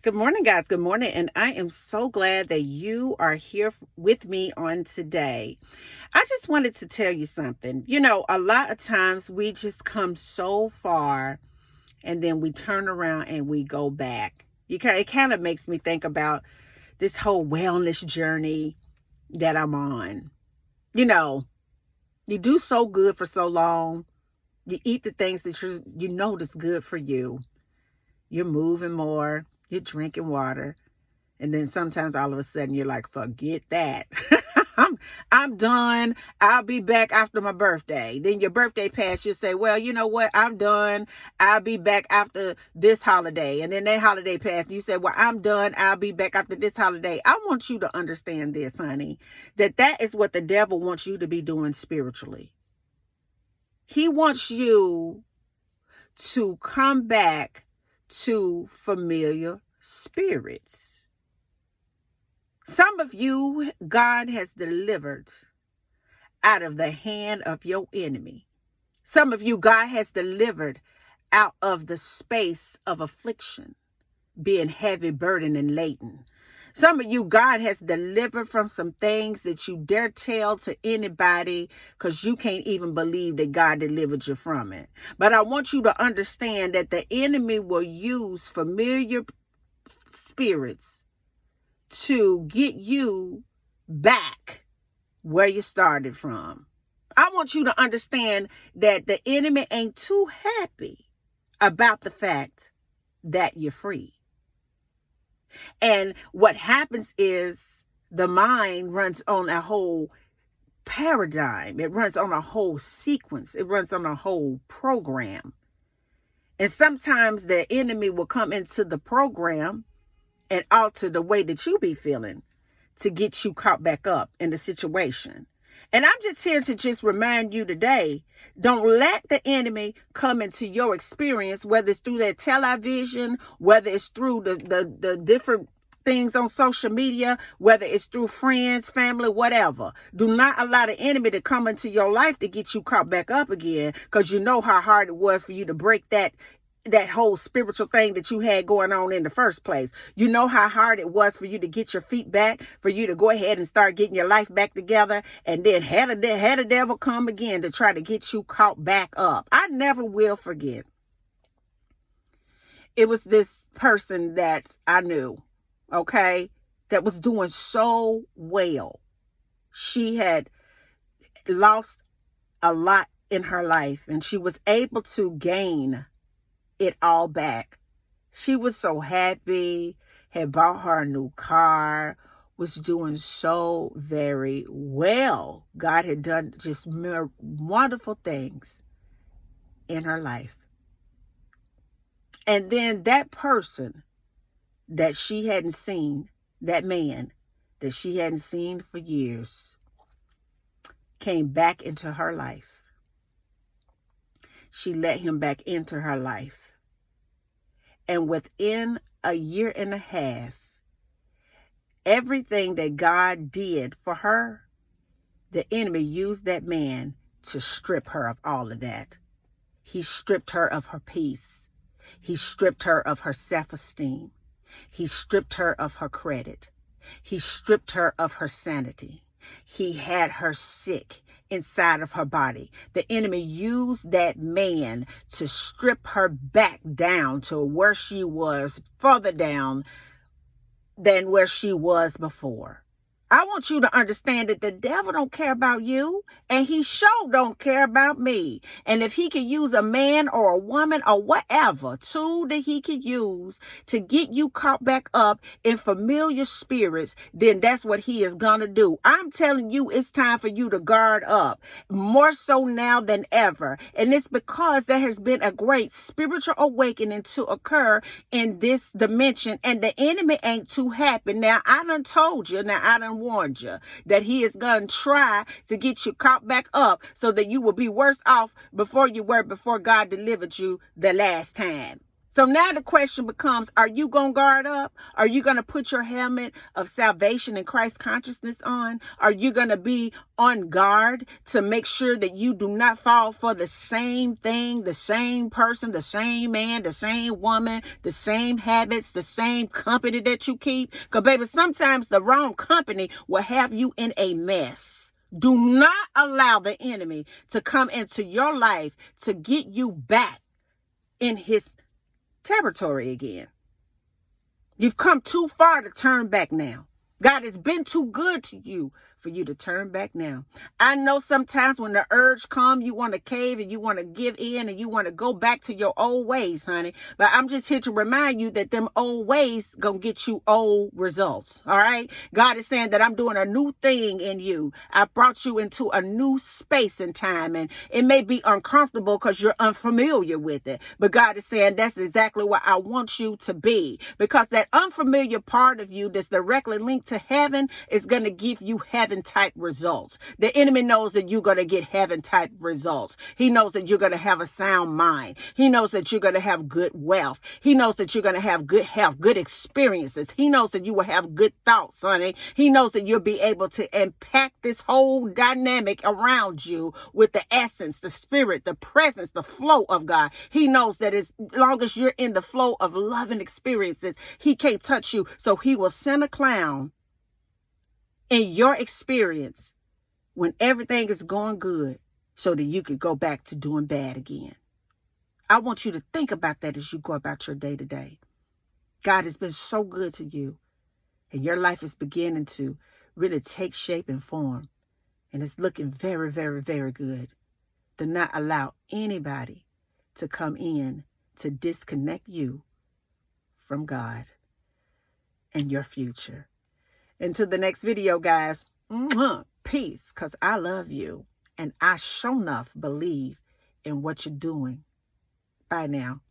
Good morning, guys. Good morning. And I am so glad that you are here with me on today. I just wanted to tell you something. A lot of times we just come so far and then we turn around and we go back. It kind of makes me think about this whole wellness journey that I'm on. You know, you do so good for so long. You eat the things that you know that's good for you. You're moving more. You're drinking water. And then sometimes all of a sudden you're like, forget that. I'm done. I'll be back after my birthday. Then your birthday passed, you say, well, you know what? I'm done. I'll be back after this holiday. And then that holiday passed. You say, well, I'm done. I'll be back after this holiday. I want you to understand this, honey, that is what the devil wants you to be doing spiritually. He wants you to come back to familiar spirits. Some of you, God has delivered out of the hand of your enemy. Some of you, God has delivered out of the space of affliction, being heavy, burdened, and laden. Some of you, God has delivered from some things that you dare tell to anybody because you can't even believe that God delivered you from it. But I want you to understand that the enemy will use familiar spirits to get you back where you started from. I want you to understand that the enemy ain't too happy about the fact that you're free. And what happens is the mind runs on a whole paradigm. It runs on a whole sequence. It runs on a whole program. And sometimes the enemy will come into the program and alter the way that you be feeling to get you caught back up in the situation. And I'm just here to just remind you today, don't let the enemy come into your experience, whether it's through that television, whether it's through the different things on social media, whether it's through friends, family, whatever. Do not allow the enemy to come into your life to get you caught back up again, because you know how hard it was for you to break that whole spiritual thing that you had going on in the first place. You know how hard it was for you to get your feet back, for you to go ahead and start getting your life back together, and then had a devil come again to try to get you caught back up. I never will forget. It was this person that I knew, okay, that was doing so well. She had lost a lot in her life, and she was able to gain it all back. She was so happy, had bought her a new car, was doing so very well. God had done just wonderful things in her life. And then that person that she hadn't seen, that man that she hadn't seen for years, came back into her life. She let him back into her life. And within a year and a half, everything that God did for her, the enemy used that man to strip her of all of that. He stripped her of her peace. He stripped her of her self-esteem. He stripped her of her credit. He stripped her of her sanity. He had her sick inside of her body. The enemy used that man to strip her back down to where she was, further down than where she was before. I want you to understand that the devil don't care about you, and he sure don't care about me. And if he could use a man or a woman or whatever tool that he could use to get you caught back up in familiar spirits, then that's what he is going to do. I'm telling you, it's time for you to guard up, more so now than ever. And it's because there has been a great spiritual awakening to occur in this dimension, and the enemy ain't too happy. Now, I done told you, I done warned you that he is going to try to get you caught back up so that you will be worse off before you were before God delivered you the last time. So now the question becomes, are you going to guard up? Are you going to put your helmet of salvation and Christ consciousness on? Are you going to be on guard to make sure that you do not fall for the same thing, the same person, the same man, the same woman, the same habits, the same company that you keep? Because, baby, sometimes the wrong company will have you in a mess. Do not allow the enemy to come into your life to get you back in his territory again. You've come too far to turn back now. God has been too good to you for you to turn back now. I know sometimes when the urge comes, you want to cave and you want to give in and you want to go back to your old ways, honey. But I'm just here to remind you that them old ways gonna get you old results. All right. God is saying that I'm doing a new thing in you. I brought you into a new space and time, and it may be uncomfortable because you're unfamiliar with it. But God is saying that's exactly what I want you to be, because that unfamiliar part of you that's directly linked to heaven is going to give you heaven type results. The enemy knows that you're going to get heaven type results. He knows that you're going to have a sound mind. He knows that you're going to have good wealth. He knows that you're going to have good health, good experiences. He knows that you will have good thoughts, honey. He knows that you'll be able to impact this whole dynamic around you with the essence, the spirit, the presence, the flow of God. He knows that as long as you're in the flow of love and experiences, he can't touch you. So he will send a clown in your experience when everything is going good so that you could go back to doing bad again. I want you to think about that as you go about your day to day. God has been so good to you, and your life is beginning to really take shape and form, and it's looking very, very, very good. Do not allow anybody to come in to disconnect you from God and your future. Until the next video, guys, peace, because I love you, and I sure enough believe in what you're doing. Bye now.